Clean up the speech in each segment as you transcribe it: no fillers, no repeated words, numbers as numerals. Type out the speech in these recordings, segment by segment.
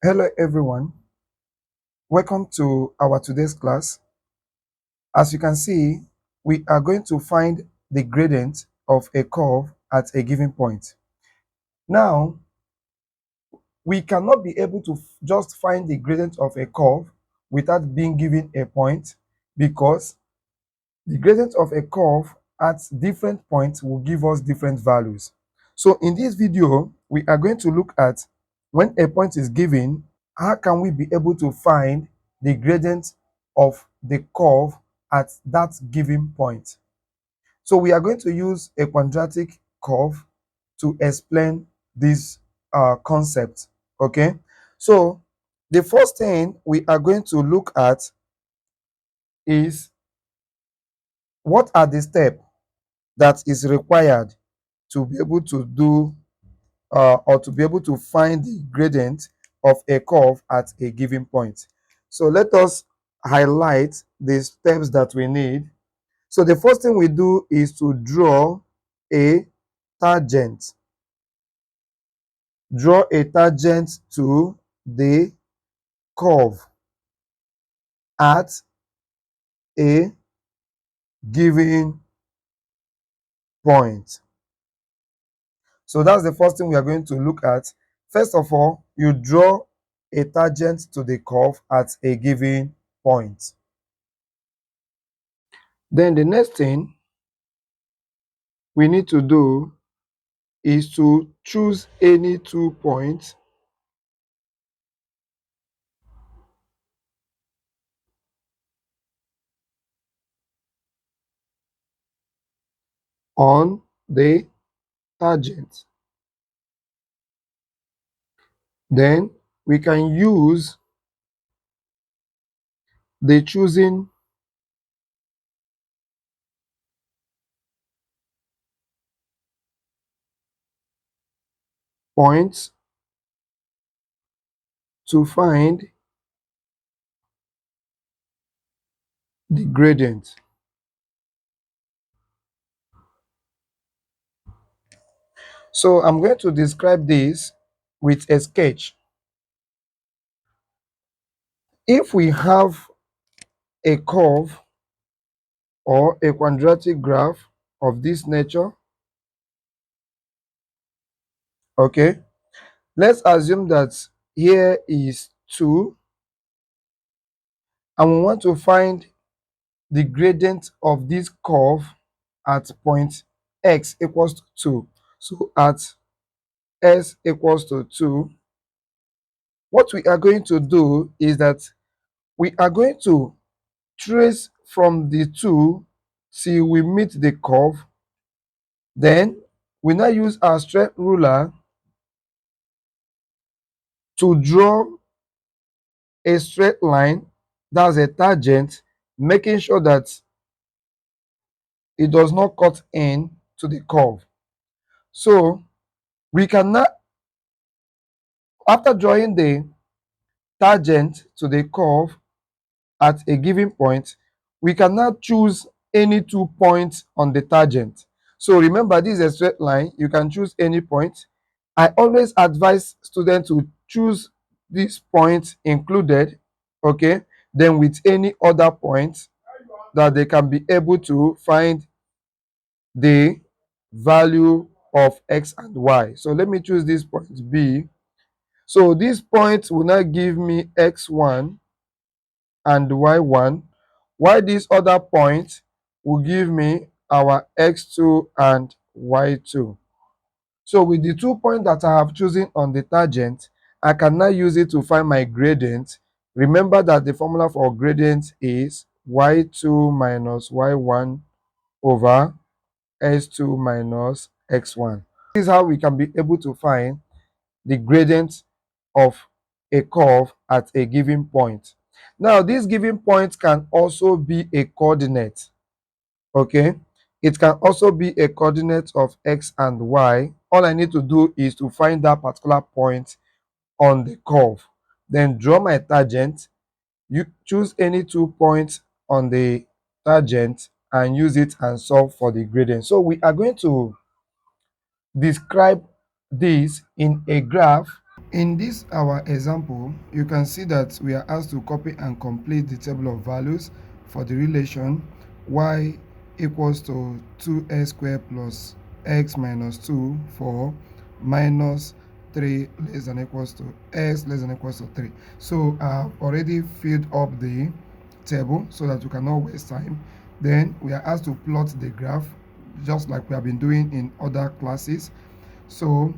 Hello everyone, welcome to our today's class. As you can see, we are going to find the gradient of a curve at a given point. Now, we cannot be able to just find the gradient of a curve without being given a point, because the gradient of a curve at different points will give us different values. So in this video, we are going to look at when a point is given, how can we be able to find the gradient of the curve at that given point. So we are going to use a quadratic curve to explain this concept. Okay, so the first thing we are going to look at is what are the steps that is required to be able to do or to be able to find the gradient of a curve at a given point. So let us highlight the steps that we need. So the first thing we do is to draw a tangent. Draw a tangent to the curve at a given point. So that's the first thing we are going to look at. First of all, you draw a tangent to the curve at a given point. Then the next thing we need to do is to choose any 2 points on the tangent. Then we can use the choosing points to find the gradient. So I'm going to describe this with a sketch. If we have a curve or a quadratic graph of this nature, okay, let's assume that here is 2 and we want to find the gradient of this curve at point x equals to 2. So at s equals to 2, what we are going to do is that we are going to trace from the 2 till we meet the curve. Then we now use our straight ruler to draw a straight line, that's a tangent, making sure that it does not cut in to the curve. So we can now, after drawing the tangent to the curve at a given point, we can now choose any 2 points on the tangent. So remember, this is a straight line. You can choose any point. I always advise students to choose this point included, okay, then with any other point that they can be able to find the value of x and y. So let me choose this point B. So this point will now give me x1 and y1, while this other point will give me our x2 and y2. So with the 2 points that I have chosen on the tangent, I can now use it to find my gradient. Remember that the formula for gradient is y2 minus y1 over s2 minus x1. This is how we can be able to find the gradient of a curve at a given point. Now, this given point can also be a coordinate. Okay, it can also be a coordinate of x and y. All I need to do is to find that particular point on the curve, then draw my tangent. You choose any 2 points on the tangent and use it and solve for the gradient. So we are going to describe this in a graph. In this our example, you can see that we are asked to copy and complete the table of values for the relation y equals to 2x squared plus x minus 2 for minus 3 less than equals to x less than equals to 3. So I've already filled up the table so that we cannot waste time. Then we are asked to plot the graph just like we have been doing in other classes. So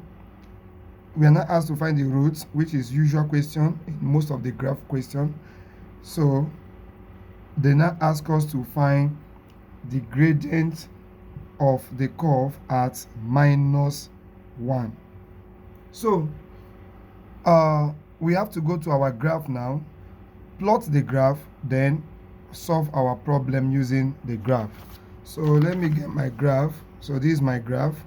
we are now asked to find the roots, which is usual question in most of the graph question. So they now ask us to find the gradient of the curve at -1. So we have to go to our graph now, plot the graph, then solve our problem using the graph. So let me get my graph. So this is my graph.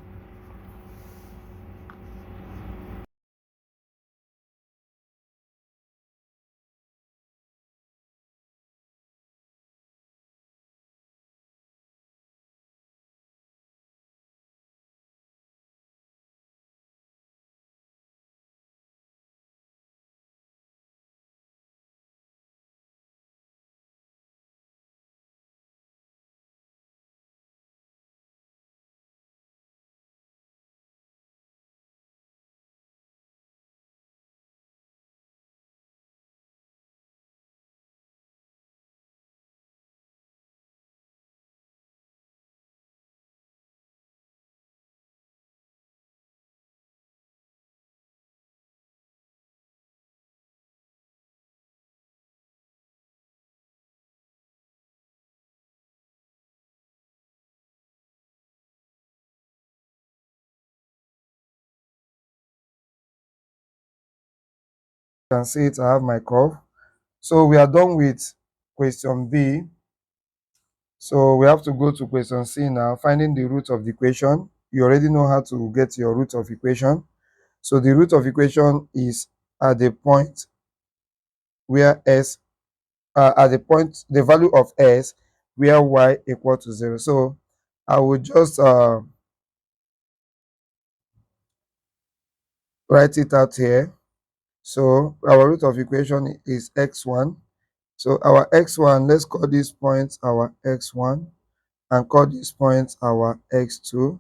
You can see it, I have my curve. So we are done with question B. So we have to go to question C now, finding the root of the equation. You already know how to get your root of equation. So the root of equation is at the point where s, at the point, the value of s, where y equal to 0. So I will just write it out here. So our root of equation is x1. So our x1, let's call this point our x1 and call this point our x2.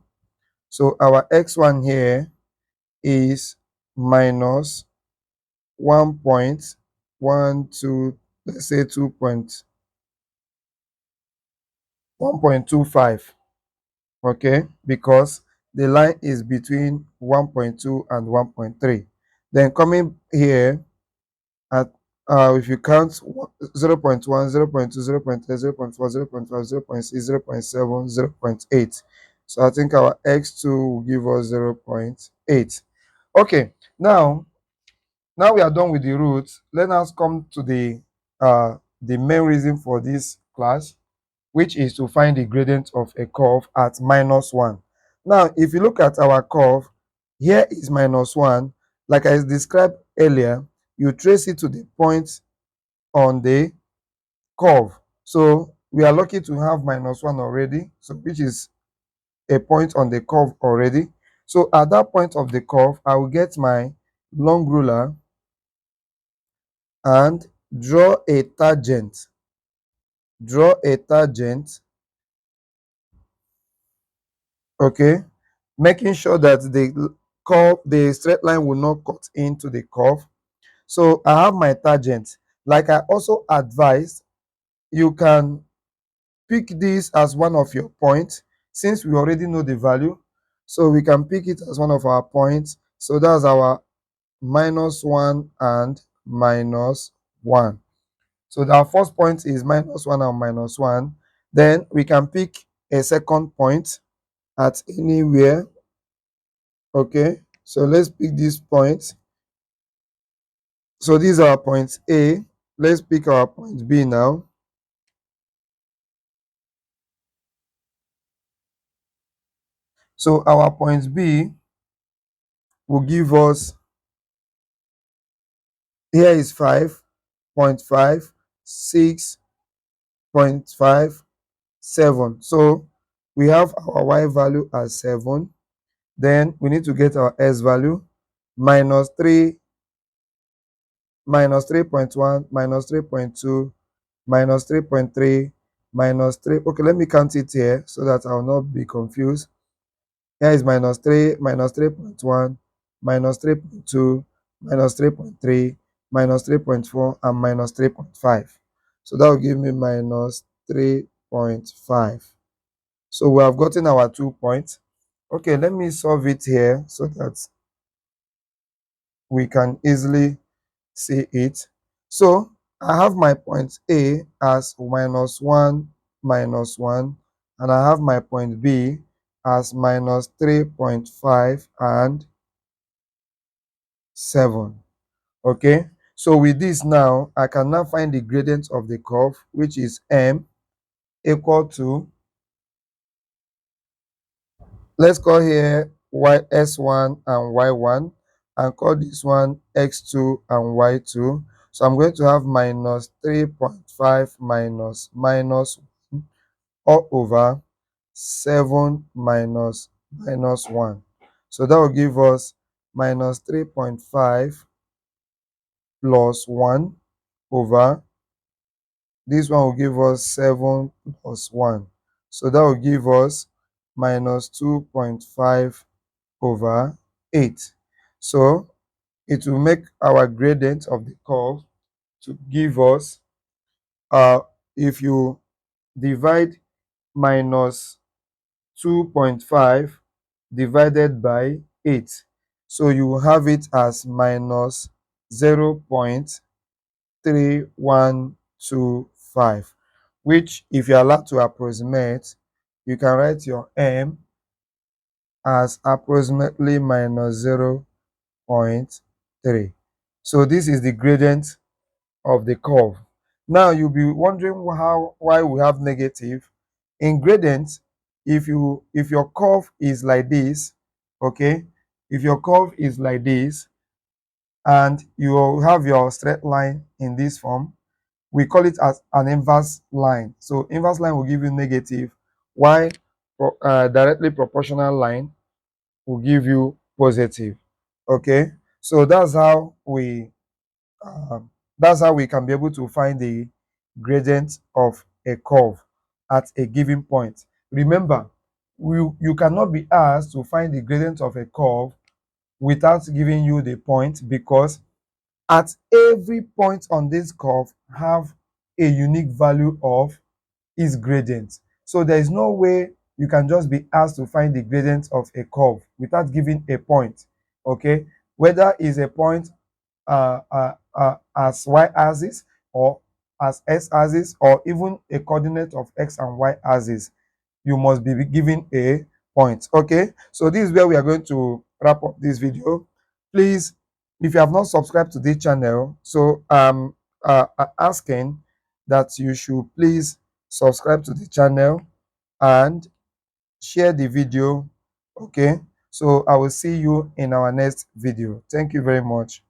So our x1 here is minus 1.12, let's say 1.25, okay, because the line is between 1.2 and 1.3. Then coming here at if you count 0.1, 0.2, 0.3, 0.4, 0.5, 0.6, 0.7, 0.8. So I think our x2 will give us 0.8. Okay, now we are done with the roots. Let us come to the main reason for this class, which is to find the gradient of a curve at -1. Now, if you look at our curve, here is -1. Like I described earlier, you trace it to the point on the curve. So we are lucky to have -1 already, so which is a point on the curve already. So at that point of the curve, I will get my long ruler and draw a tangent. Draw a tangent, okay, making sure that the curve, the straight line will not cut into the curve. So I have my tangent. Like I also advised, you can pick this as one of your points since we already know the value. So we can pick it as one of our points. So that's our -1 and -1. So our first point is -1 and -1. Then we can pick a second point at anywhere. Okay, so let's pick this point. So these are points A. Let's pick our point B now. So our point B will give us, here is 5.5, 6.5, 7. So we have our y value as 7. Then we need to get our s value, -3 minus 3.1, minus 3.2, minus 3.3, minus 3. Okay, let me count it here so that I will not be confused. Here is minus 3, minus 3.1, minus 3.2, minus 3.3, minus 3.4, and minus 3.5. So that will give me minus 3.5. So we have gotten our 2 points. Okay, let me solve it here so that we can easily see it. So I have my point A as minus 1, minus 1, and I have my point B as minus 3.5 and 7. Okay, so with this now, I can now find the gradient of the curve, which is M equal to, let's call here S1 and Y1, and call this one X2 and Y2. So I'm going to have minus 3.5 minus minus 1 all over 7 minus minus 1. So that will give us minus 3.5 plus 1 over, this one will give us 7 plus 1. So that will give us minus 2.5 over 8. So it will make our gradient of the curve to give us, if you divide minus 2.5 divided by 8, so you will have it as minus 0.3125, which, if you're allowed to approximate, you can write your M as approximately minus 0.3. So this is the gradient of the curve. Now you'll be wondering why we have negative. In gradient, if your curve is like this, okay, if your curve is like this and you have your straight line in this form, we call it as an inverse line. So inverse line will give you negative, while directly proportional line will give you positive. Okay, so that's how we can be able to find the gradient of a curve at a given point. Remember, you cannot be asked to find the gradient of a curve without giving you the point, because at every point on this curve have a unique value of its gradient. So there is no way you can just be asked to find the gradient of a curve without giving a point. Okay, whether is a point as y-axis or as x-axis, or even a coordinate of x and y-axis, you must be given a point. Okay, so this is where we are going to wrap up this video. Please, if you have not subscribed to this channel, so asking that you should please subscribe to the channel and share the video. Okay, so I will see you in our next video. Thank you very much.